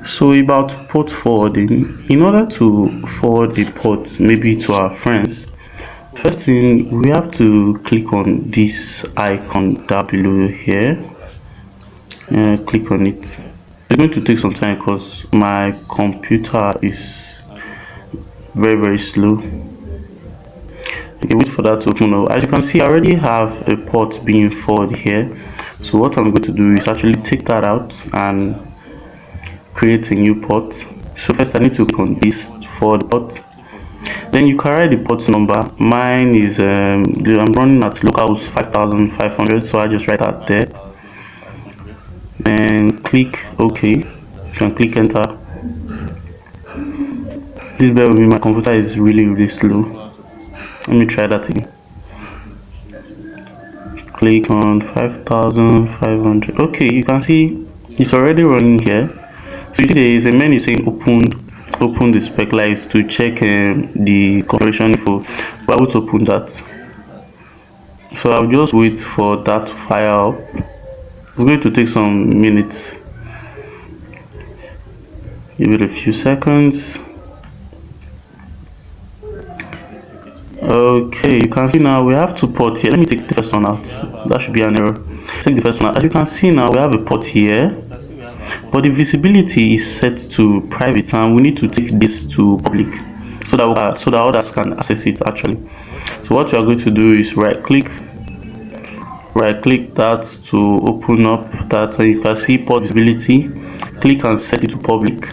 So about port forwarding, in order to forward a port maybe to our friends, first thing we have to click on this icon down below here. Click on it. It's going to take some time because my computer is very slow. Okay, wait for that to open up. As you can see, I already have a port being forwarded here. So what I'm going to do is actually take that out and create a new port. So first I need to click on this for the port. Then you can write the port number. Mine is I'm running at localhost 5500, so I just write that there. Then click OK. You can click enter. Please bear with me, my computer is really slow. Let me try that again. Click on 5500. Okay, you can see it's already running here. So you see there is a menu saying open the spec light to check the configuration info. But I will open that. So I'll just wait for that to fire up. It's going to take some minutes. Give it a few seconds. Okay, you can see now we have two ports here. Let me take the first one out. That should be an error. Take the first one out. As you can see now, we have a port here, but the visibility is set to private, and we need to take this to public so that others can access it actually. So what we are going to do is right click that to open up that, and you can see port visibility. Click and set it to public.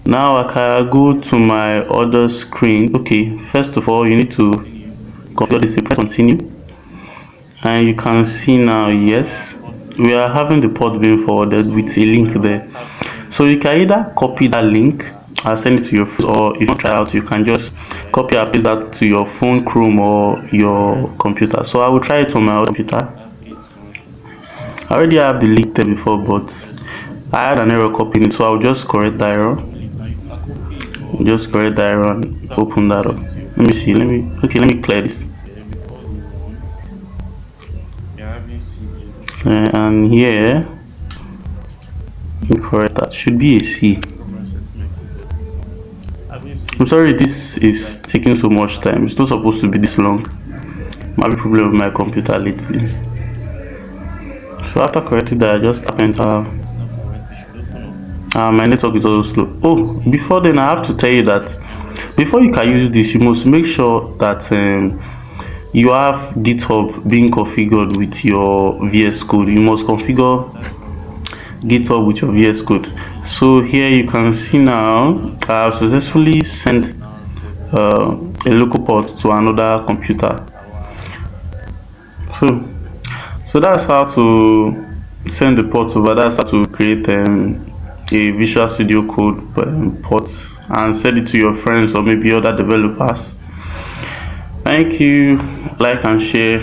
Now I can go to my other screen. Okay, first of all you need to configure this. Press continue, and you can see now, yes, we are having the port being forwarded with a link there. So you can either copy that link and send it to your phone, or if you want to try out, you can just copy and paste that to your phone, Chrome, or your computer. So I will try it on my computer. I already have the link there before, but I had an error copying it, so I'll just correct that error. Just correct that error and open that up. Let me see. Let me clear this. And here, correct that. Should be a C. I'm sorry this is taking so much time. It's not supposed to be this long. Might be problem with my computer lately. So after correcting that, I just tap enter. My network is also slow. Oh, before then I have to tell you that before you can use this, you must make sure that you have GitHub being configured with your VS Code. You must configure GitHub with your VS Code. So here you can see now I have successfully sent a local port to another computer. So that's how to send the port over. That's how to create a Visual Studio Code port and send it to your friends or maybe other developers. Thank you. Like and share.